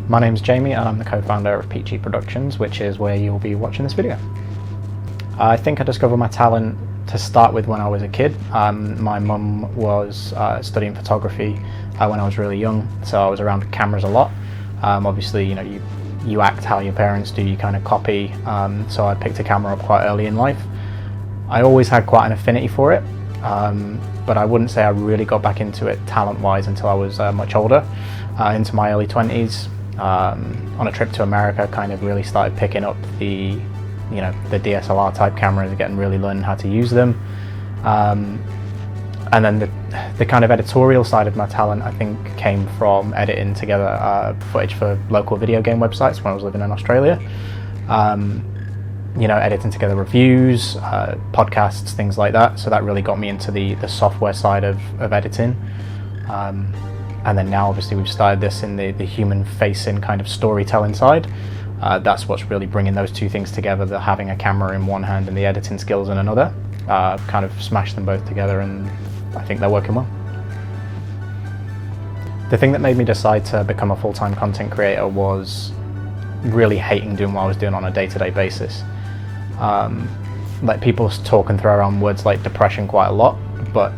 My name's Jamie and I'm the co-founder of Peachy Productions, which is where you'll be watching this video. I think I discovered my talent to start with when I was a kid. My mum was studying photography when I was really young, so I was around cameras a lot. Obviously, you act how your parents do, you kind of copy, so I picked a camera up quite early in life. I always had quite an affinity for it, but I wouldn't say I really got back into it talent-wise until I was much older, into my early 20s. On a trip to America, kind of really started picking up the DSLR type cameras and really learning how to use them. And then the kind of editorial side of my talent, I think, came from editing together footage for local video game websites when I was living in Australia. Editing together reviews, podcasts, things like that. So that really got me into the software side of editing. And then now obviously we've started this in the human-facing kind of storytelling side. That's what's really bringing those two things together, the having a camera in one hand and the editing skills in another. Kind of smashed them both together, and I think they're working well. The thing that made me decide to become a full-time content creator was really hating doing what I was doing on a day-to-day basis. People talk and throw around words like depression quite a lot, but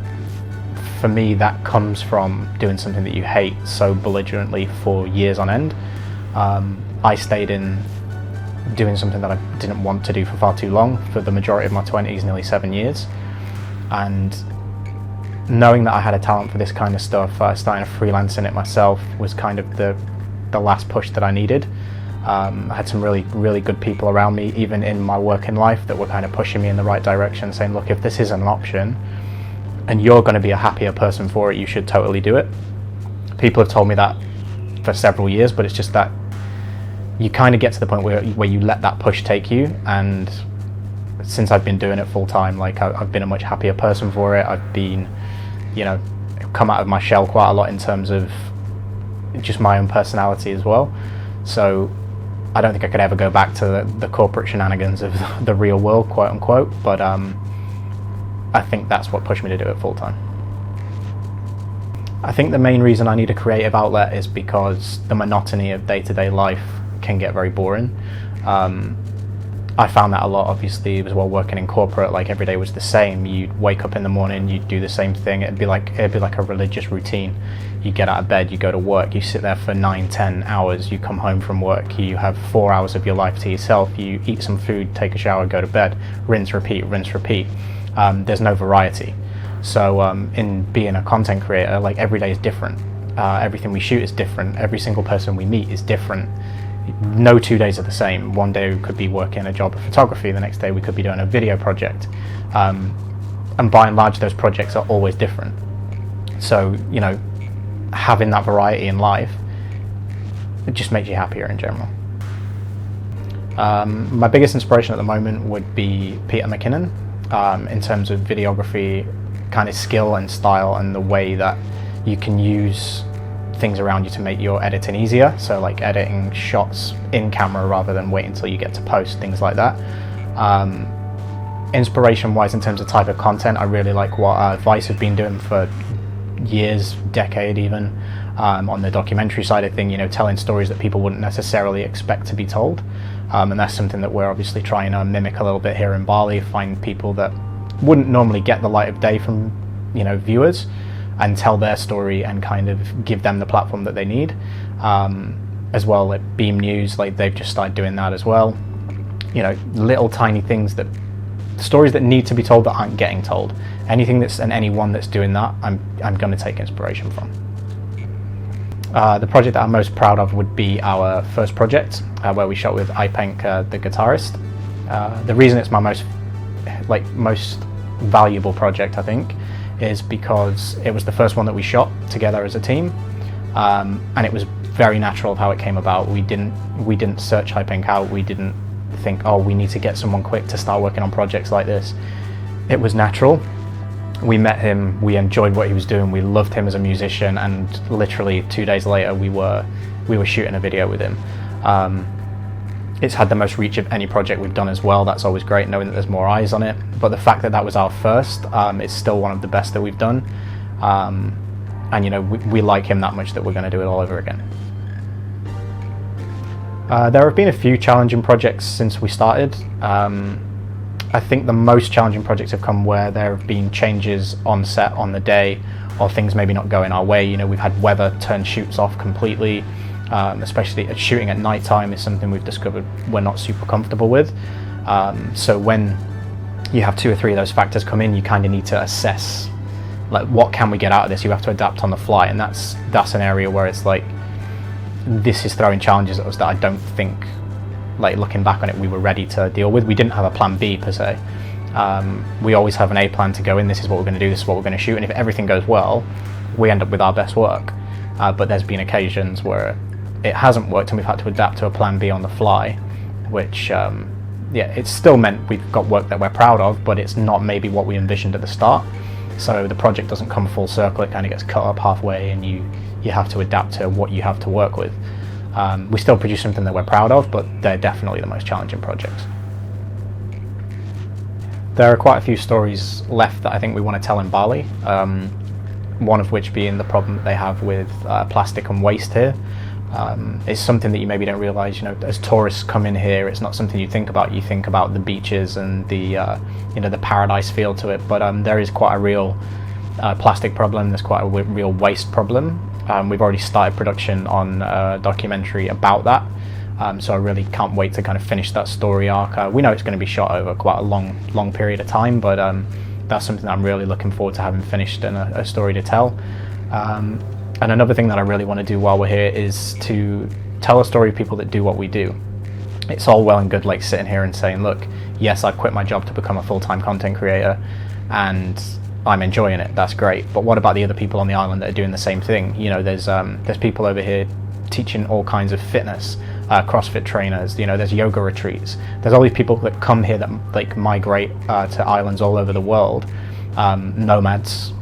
for me that comes from doing something that you hate so belligerently for years on end. I stayed in doing something that I didn't want to do for far too long, for the majority of my 20s, nearly 7 years. And knowing that I had a talent for this kind of stuff, starting to freelance in it myself was kind of the last push that I needed. I had some really, really good people around me, even in my working life, that were kind of pushing me in the right direction, saying, look, if this isn't an option and you're going to be a happier person for it, you should totally do it. People have told me that for several years, but it's just that you kind of get to the point where you let that push take you. And since I've been doing it full time, I've been a much happier person for it. I've been, come out of my shell quite a lot in terms of just my own personality as well. So I don't think I could ever go back to the corporate shenanigans of the real world, quote unquote, but I think that's what pushed me to do it full time. I think the main reason I need a creative outlet is because the monotony of day-to-day life can get very boring. I found that a lot, obviously, as well, working in corporate. Every day was the same. You'd wake up in the morning, you'd do the same thing. It'd be like a religious routine. You get out of bed, you go to work, you sit there for 9-10 hours, you come home from work, you have 4 hours of your life to yourself, you eat some food, take a shower, go to bed, rinse, repeat, rinse, repeat. There's no variety. So in being a content creator, every day is different. Everything we shoot is different. Every single person we meet is different. No 2 days are the same. One day we could be working a job of photography, the next day we could be doing a video project. And by and large, those projects are always different. So, having that variety in life, it just makes you happier in general. My biggest inspiration at the moment would be Peter McKinnon, in terms of videography, kind of skill and style, and the way that you can use things around you to make your editing easier. So editing shots in camera rather than wait until you get to post, things like that. Inspiration wise, in terms of type of content, I really like what Vice have been doing for years, decade even, on the documentary side of thing, telling stories that people wouldn't necessarily expect to be told. And that's something that we're obviously trying to mimic a little bit here in Bali, find people that wouldn't normally get the light of day from viewers, and tell their story and kind of give them the platform that they need. As well, Beam News, they've just started doing that as well. Little tiny things, stories that need to be told that aren't getting told. Anything and anyone that's doing that, I'm going to take inspiration from. The project that I'm most proud of would be our first project, where we shot with Ipank, the guitarist. The reason it's my most valuable project, I think, is because it was the first one that we shot together as a team, and it was very natural of how it came about. We didn't search Ipank out. We didn't think, oh, we need to get someone quick to start working on projects like this. It was natural. We met him, we enjoyed what he was doing, we loved him as a musician, and literally 2 days later we were shooting a video with him. It's had the most reach of any project we've done as well. That's always great, knowing that there's more eyes on it. But the fact that that was our first, it's still one of the best that we've done. And we like him that much that we're going to do it all over again. There have been a few challenging projects since we started. I think the most challenging projects have come where there have been changes on set on the day, or things maybe not going our way. You know, we've had weather turn shoots off completely, especially shooting at night time is something we've discovered we're not super comfortable with. So when you have 2 or 3 of those factors come in, you kind of need to assess, like, what can we get out of this? You have to adapt on the fly, and that's an area where it's like, this is throwing challenges at us that I don't think, like, looking back on it, we were ready to deal with. We didn't have a plan B per se. We always have an A plan to go in. This is what we're going to do, this is what we're going to shoot, and if everything goes well, we end up with our best work. But there's been occasions where it hasn't worked and we've had to adapt to a plan B on the fly, which it's still meant we've got work that we're proud of, but it's not maybe what we envisioned at the start. So the project doesn't come full circle, it kind of gets cut up halfway, and you have to adapt to what you have to work with. We still produce something that we're proud of, but they're definitely the most challenging projects. There are quite a few stories left that I think we want to tell in Bali, one of which being the problem that they have with plastic and waste here. It's something that you maybe don't realise, you know, as tourists come in here, it's not something you think about. You think about the beaches and the the paradise feel to it, but there is quite a real plastic problem, there's quite a real waste problem. We've already started production on a documentary about that, so I really can't wait to kind of finish that story arc. We know it's going to be shot over quite a long period of time, but that's something that I'm really looking forward to having finished and a story to tell. And another thing that I really want to do while we're here is to tell a story of people that do what we do. It's all well and good, like, sitting here and saying, look, yes, I've quit my job to become a full-time content creator and I'm enjoying it, that's great, but what about the other people on the island that are doing the same thing? You know, there's people over here teaching all kinds of fitness, CrossFit trainers, you know, there's yoga retreats, there's all these people that come here that, like, migrate to islands all over the world, nomads,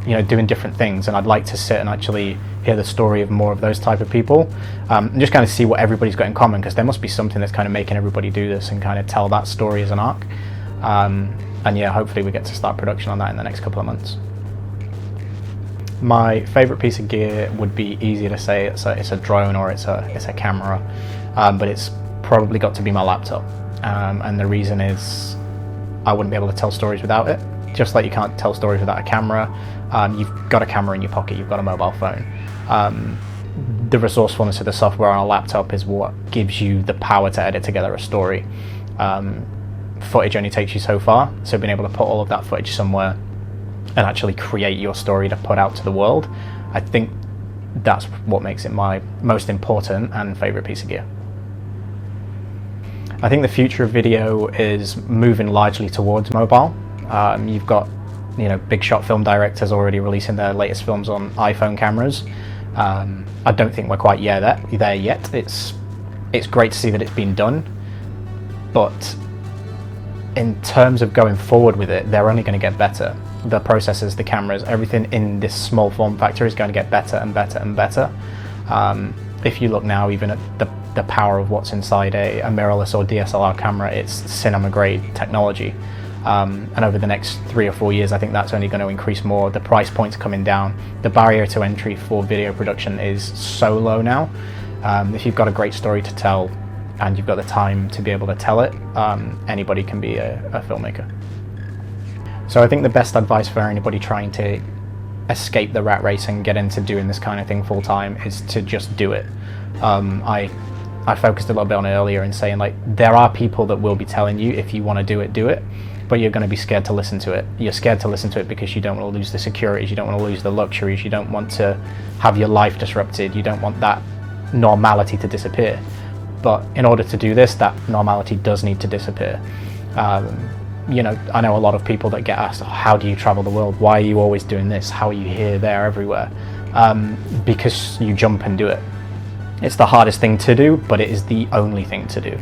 you know, doing different things, and I'd like to sit and actually hear the story of more of those type of people, and just kind of see what everybody's got in common, because there must be something that's kind of making everybody do this and kind of tell that story as an arc. And yeah, hopefully we get to start production on that in the next couple of months. My favourite piece of gear would be easier to say. It's a drone or it's a camera, but it's probably got to be my laptop. And the reason is I wouldn't be able to tell stories without it. Just like you can't tell stories without a camera, you've got a camera in your pocket, you've got a mobile phone. The resourcefulness of the software on a laptop is what gives you the power to edit together a story. Footage only takes you so far, so being able to put all of that footage somewhere and actually create your story to put out to the world, I think that's what makes it my most important and favourite piece of gear. I think the future of video is moving largely towards mobile. You've got, you know, big shot film directors already releasing their latest films on iPhone cameras. I don't think we're quite there yet. It's great to see that it's been done, but in terms of going forward with it, they're only going to get better. The processors, the cameras, everything in this small form factor is going to get better and better and better. If you look now even at the power of what's inside a mirrorless or DSLR camera, it's cinema grade technology. And over the next 3 or 4 years, I think that's only going to increase more. The price point's coming down. The barrier to entry for video production is so low now. If you've got a great story to tell and you've got the time to be able to tell it, anybody can be a filmmaker. So I think the best advice for anybody trying to escape the rat race and get into doing this kind of thing full time is to just do it. I focused a little bit on it earlier in saying, like, there are people that will be telling you if you want to do it, but you're going to be scared to listen to it. You're scared to listen to it because you don't want to lose the securities, you don't want to lose the luxuries, you don't want to have your life disrupted, you don't want that normality to disappear. But in order to do this, that normality does need to disappear. You know, I know a lot of people that get asked, how do you travel the world? Why are you always doing this? How are you here, there, everywhere? Because you jump and do it. It's the hardest thing to do, but it is the only thing to do.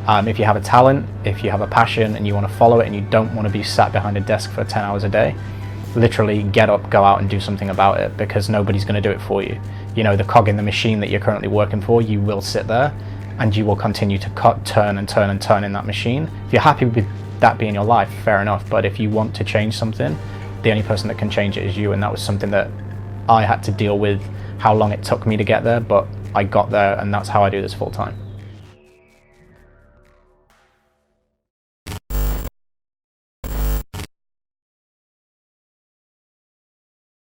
If you have a talent, if you have a passion and you want to follow it and you don't want to be sat behind a desk for 10 hours a day, literally get up, go out and do something about it, because nobody's going to do it for you. You know, the cog in the machine that you're currently working for, you will sit there and you will continue to cut, turn and turn and turn in that machine. If you're happy with that being your life, fair enough, but if you want to change something, the only person that can change it is you, and that was something that I had to deal with, how long it took me to get there, but I got there, and that's how I do this full time.